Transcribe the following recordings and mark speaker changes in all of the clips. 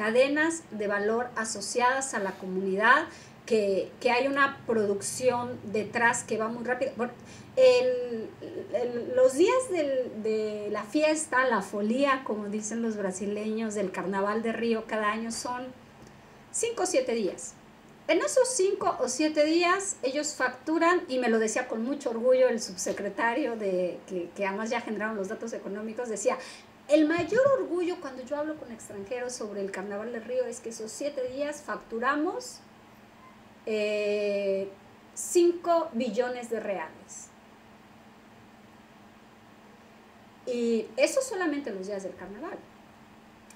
Speaker 1: cadenas de valor asociadas a la comunidad, que hay una producción detrás que va muy rápido. Los días de la fiesta, la folía, como dicen los brasileños, del Carnaval de Río cada año son 5 o 7 días. En esos 5 o 7 días ellos facturan, y me lo decía con mucho orgullo el subsecretario, que además ya generaron los datos económicos, decía, el mayor orgullo cuando yo hablo con extranjeros sobre el Carnaval de Río es que esos 7 días facturamos 5 billones de reales. Y eso solamente los días del carnaval,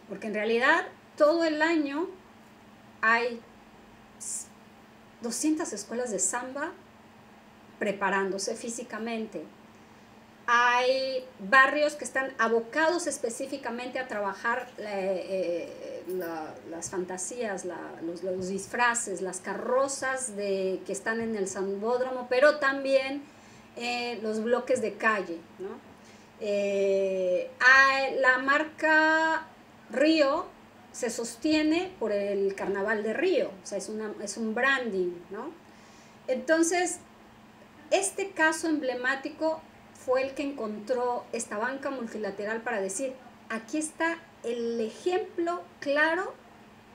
Speaker 1: porque en realidad todo el año hay 200 escuelas de samba preparándose físicamente. Hay barrios que están abocados específicamente a trabajar las fantasías, los disfraces, las carrozas que están en el Sambódromo, pero también los bloques de calle, ¿no? La marca Río se sostiene por el Carnaval de Río, o sea, es un branding, ¿no? Entonces, este caso emblemático fue el que encontró esta banca multilateral para decir, aquí está el ejemplo claro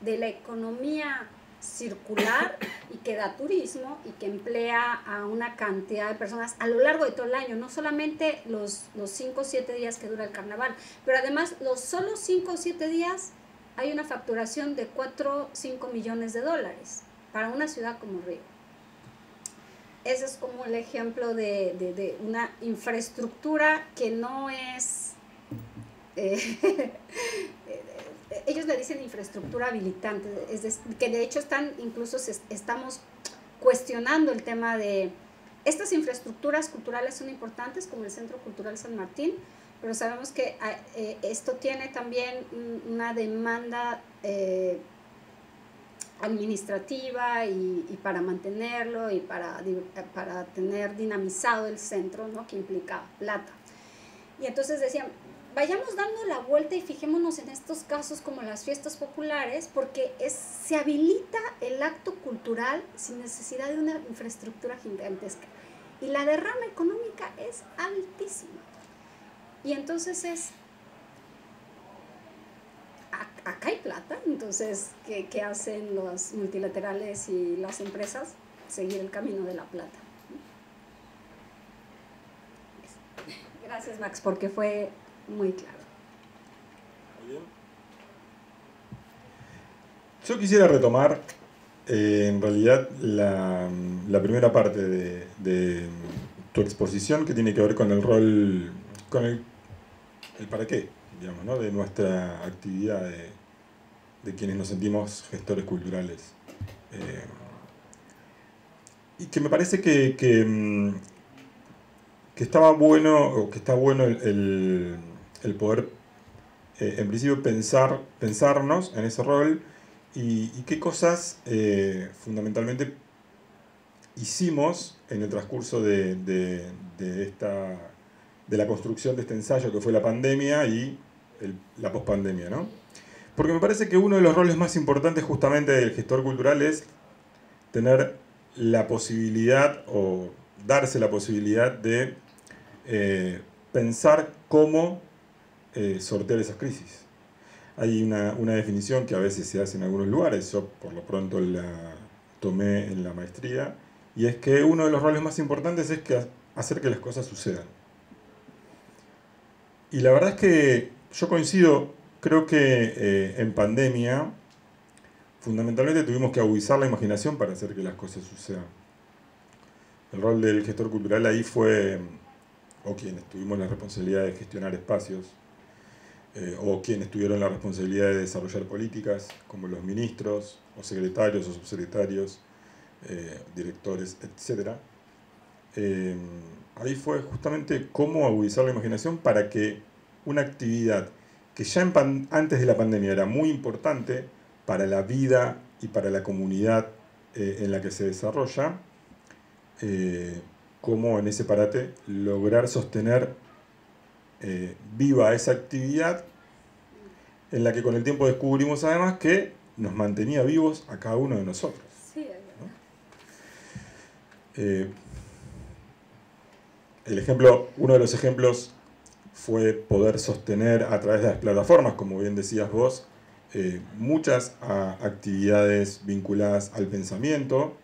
Speaker 1: de la economía circular y que da turismo y que emplea a una cantidad de personas a lo largo de todo el año, no solamente los 5 o 7 días que dura el carnaval, pero además los solo 5 o 7 días hay una facturación de 4 o 5 millones de dólares para una ciudad como Río. Ese es como el ejemplo de una infraestructura que no es... ellos le dicen infraestructura habilitante, que de hecho estamos cuestionando el tema de... Estas infraestructuras culturales son importantes, como el Centro Cultural San Martín, pero sabemos que esto tiene también una demanda administrativa y para mantenerlo y para tener dinamizado el centro, ¿no? Que implica plata. Y entonces decían, vayamos dando la vuelta y fijémonos en estos casos como las fiestas populares, porque se habilita el acto cultural sin necesidad de una infraestructura gigantesca. Y la derrama económica es altísima. Y entonces acá hay plata, entonces, ¿qué hacen los multilaterales y las empresas? Seguir el camino de la plata. Gracias, Max, porque fue muy claro.
Speaker 2: Muy bien. Yo quisiera retomar, en realidad, la primera parte de tu exposición, que tiene que ver con el rol, con el para qué, digamos, ¿no? De nuestra actividad de quienes nos sentimos gestores culturales. Y que me parece que estaba bueno, o que está bueno el poder, en principio, pensarnos en ese rol y qué cosas fundamentalmente hicimos en el transcurso de la construcción de este ensayo que fue la pandemia y la pospandemia, ¿no? Porque me parece que uno de los roles más importantes justamente del gestor cultural es tener la posibilidad o darse la posibilidad de pensar cómo sortear esas crisis. Hay una definición que a veces se hace en algunos lugares, yo por lo pronto la tomé en la maestría, y es que uno de los roles más importantes es hacer que las cosas sucedan. Y la verdad es que yo coincido, creo que en pandemia fundamentalmente tuvimos que agudizar la imaginación para hacer que las cosas sucedan. El rol del gestor cultural ahí fue, o quienes tuvimos la responsabilidad de gestionar espacios, o quienes tuvieron la responsabilidad de desarrollar políticas, como los ministros, o secretarios, o subsecretarios, directores, etc. Ahí fue justamente cómo agudizar la imaginación para que una actividad que ya antes de la pandemia era muy importante para la vida y para la comunidad en la que se desarrolla, cómo en ese parate lograr sostener viva esa actividad en la que con el tiempo descubrimos además que nos mantenía vivos a cada uno de nosotros.
Speaker 1: Sí, es verdad.
Speaker 2: Uno de los ejemplos fue poder sostener a través de las plataformas, como bien decías vos, muchas actividades vinculadas al pensamiento,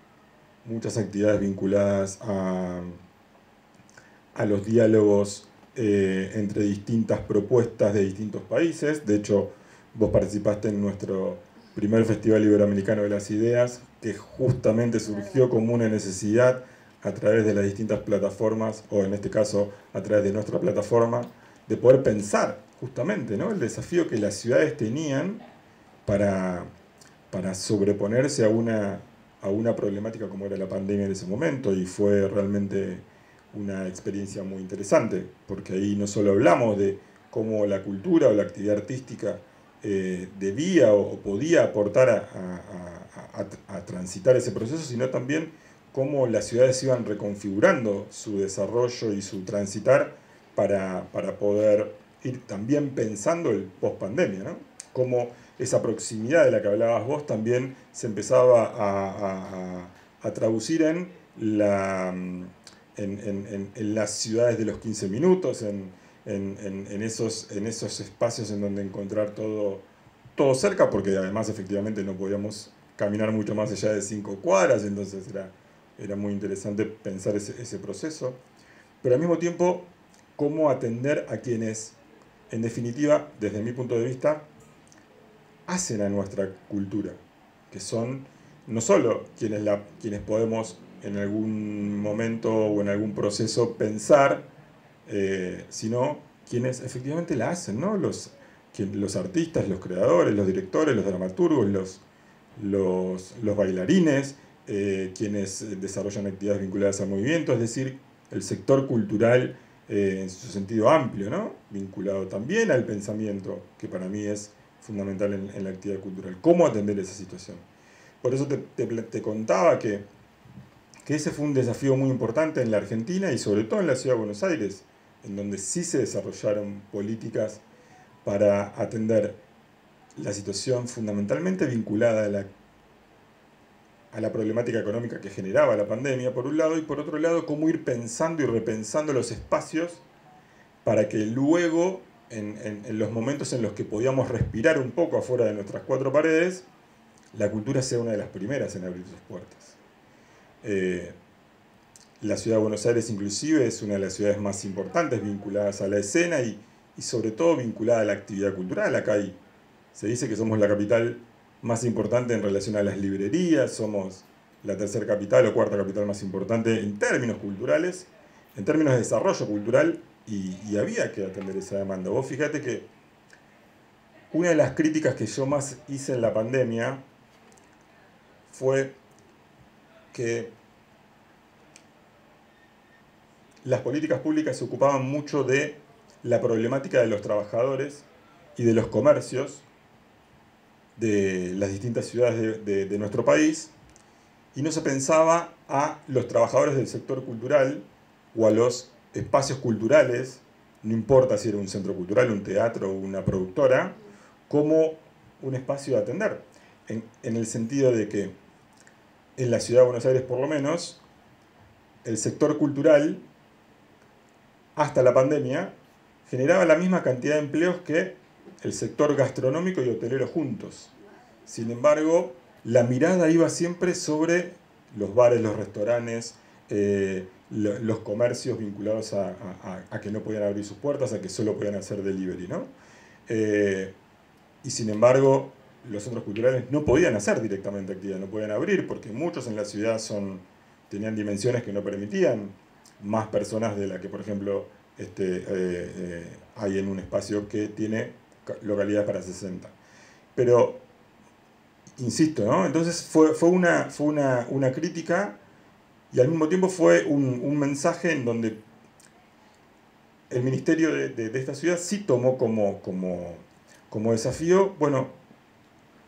Speaker 2: muchas actividades vinculadas a los diálogos entre distintas propuestas de distintos países. De hecho, vos participaste en nuestro primer Festival Iberoamericano de las Ideas, que justamente surgió como una necesidad a través de las distintas plataformas, o en este caso a través de nuestra plataforma, de poder pensar justamente, ¿no?, el desafío que las ciudades tenían para sobreponerse a una problemática como era la pandemia en ese momento, y fue realmente una experiencia muy interesante, porque ahí no solo hablamos de cómo la cultura o la actividad artística debía o podía aportar a transitar ese proceso, sino también cómo las ciudades iban reconfigurando su desarrollo y su transitar para poder ir también pensando el post-pandemia, ¿no? Cómo esa proximidad de la que hablabas vos también se empezaba a traducir en las ciudades de los 15 minutos, en esos espacios en donde encontrar todo cerca, porque además efectivamente no podíamos caminar mucho más allá de 5 cuadras, entonces era muy interesante pensar ese proceso. Pero al mismo tiempo, cómo atender a quienes, en definitiva, desde mi punto de vista, hacen a nuestra cultura, que son no solo quienes podemos en algún momento o en algún proceso pensar, sino quienes efectivamente la hacen, ¿no? Los artistas, los creadores, los directores, los dramaturgos, los bailarines, quienes desarrollan actividades vinculadas al movimiento, es decir, el sector cultural en su sentido amplio, ¿no?, vinculado también al pensamiento, que para mí es fundamental en la actividad cultural. ¿Cómo atender esa situación? Por eso te contaba que ese fue un desafío muy importante en la Argentina y sobre todo en la Ciudad de Buenos Aires, en donde sí se desarrollaron políticas para atender la situación fundamentalmente vinculada a la problemática económica que generaba la pandemia, por un lado, y por otro lado, cómo ir pensando y repensando los espacios para que luego, en los momentos en los que podíamos respirar un poco afuera de nuestras 4 paredes, la cultura sea una de las primeras en abrir sus puertas. La Ciudad de Buenos Aires inclusive es una de las ciudades más importantes vinculadas a la escena y sobre todo vinculada a la actividad cultural. Acá se dice que somos la capital más importante en relación a las librerías, somos la 3ª capital o 4ª capital más importante en términos culturales, en términos de desarrollo cultural, y había que atender esa demanda. Vos fíjate que una de las críticas que yo más hice en la pandemia fue que las políticas públicas se ocupaban mucho de la problemática de los trabajadores y de los comercios de las distintas ciudades de nuestro país, y no se pensaba a los trabajadores del sector cultural o a los espacios culturales, no importa si era un centro cultural, un teatro o una productora, como un espacio a atender, en el sentido de que en la Ciudad de Buenos Aires, por lo menos, el sector cultural, hasta la pandemia, generaba la misma cantidad de empleos que el sector gastronómico y hotelero juntos. Sin embargo, la mirada iba siempre sobre los bares, los restaurantes, los comercios vinculados a que no podían abrir sus puertas, a que solo podían hacer delivery, ¿no? Y sin embargo, los centros culturales no podían hacer directamente actividad, no podían abrir, porque muchos en la ciudad tenían dimensiones que no permitían más personas de las que, por ejemplo, hay en un espacio que tiene localidades para 60. Pero, insisto, ¿no? Entonces fue una crítica, y al mismo tiempo fue un mensaje en donde el ministerio de esta ciudad sí tomó como desafío, bueno,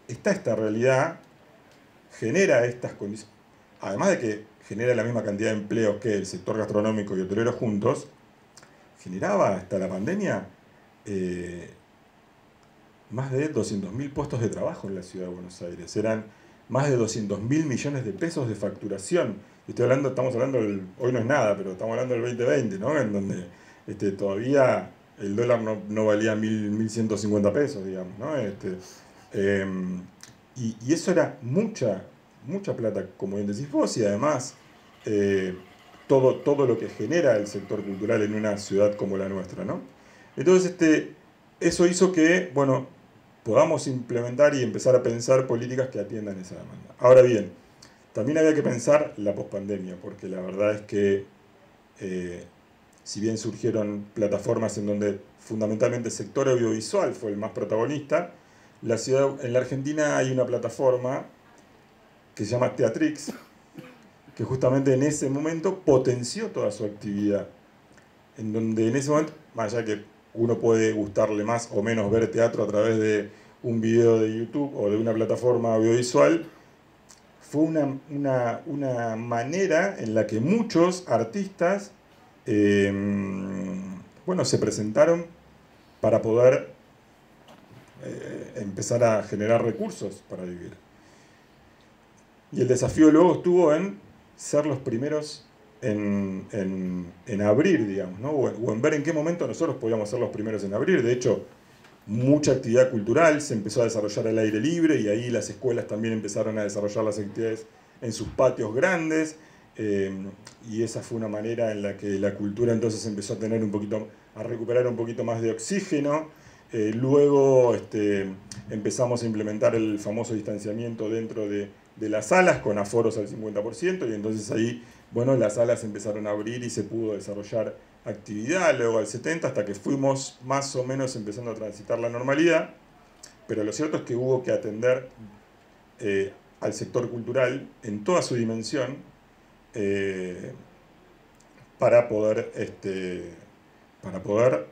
Speaker 2: está esta realidad, genera estas condiciones, además de que genera la misma cantidad de empleos que el sector gastronómico y hotelero juntos, generaba hasta la pandemia más de 200.000 puestos de trabajo en la ciudad de Buenos Aires, eran más de 200.000 millones de pesos de facturación. Estamos hablando, hoy no es nada, pero estamos hablando del 2020, ¿no? En donde todavía el dólar no valía 1.150 pesos, digamos, ¿no? Y eso era mucha plata, como bien decís vos, y además todo lo que genera el sector cultural en una ciudad como la nuestra, ¿no? Entonces, eso hizo que, bueno, podamos implementar y empezar a pensar políticas que atiendan esa demanda. Ahora bien, también había que pensar la pospandemia, porque la verdad es que si bien surgieron plataformas en donde fundamentalmente el sector audiovisual fue el más protagonista, en la Argentina hay una plataforma que se llama Teatrix, que justamente en ese momento potenció toda su actividad. En donde en ese momento, más allá que uno puede gustarle más o menos ver teatro a través de un video de YouTube o de una plataforma audiovisual, fue una manera en la que muchos artistas bueno, se presentaron para poder empezar a generar recursos para vivir. Y el desafío luego estuvo en ser los primeros en abrir, digamos, ¿no? O en ver en qué momento nosotros podíamos ser los primeros en abrir. De hecho, mucha actividad cultural se empezó a desarrollar al aire libre y ahí las escuelas también empezaron a desarrollar las actividades en sus patios grandes. Y esa fue una manera en la que la cultura entonces empezó a recuperar un poquito más de oxígeno. Luego empezamos a implementar el famoso distanciamiento dentro de las salas con aforos al 50%, y entonces ahí, bueno, las salas empezaron a abrir y se pudo desarrollar actividad, luego al 70%, hasta que fuimos más o menos empezando a transitar la normalidad. Pero lo cierto es que hubo que atender al sector cultural en toda su dimensión para poder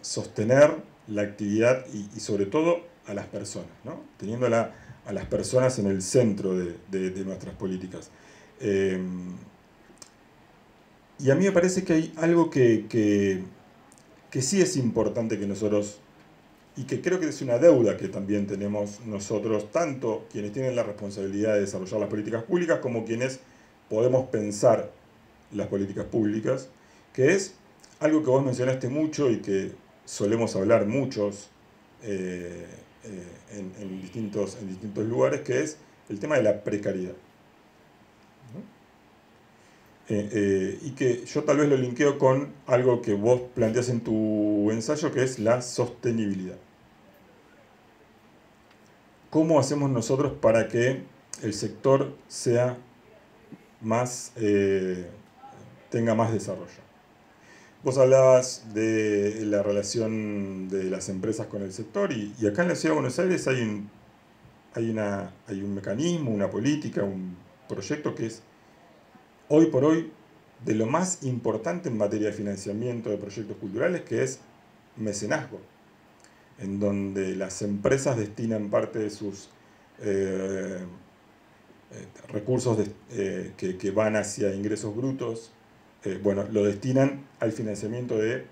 Speaker 2: sostener la actividad y sobre todo a las personas, ¿no? Teniendo a las personas en el centro de nuestras políticas. Y a mí me parece que hay algo que sí es importante que nosotros, y que creo que es una deuda que también tenemos nosotros, tanto quienes tienen la responsabilidad de desarrollar las políticas públicas como quienes podemos pensar las políticas públicas, que es algo que vos mencionaste mucho y que solemos hablar muchos en distintos lugares, que es el tema de la precariedad, ¿no? Y que yo tal vez lo linkeo con algo que vos planteás en tu ensayo, que es la sostenibilidad. ¿Cómo hacemos nosotros para que el sector sea más, tenga más desarrollo? Vos hablabas de la relación de las empresas con el sector y acá en la Ciudad de Buenos Aires hay un mecanismo, una política, un proyecto que es hoy por hoy de lo más importante en materia de financiamiento de proyectos culturales, que es mecenazgo, en donde las empresas destinan parte de sus recursos que van hacia ingresos brutos, bueno, lo destinan al financiamiento de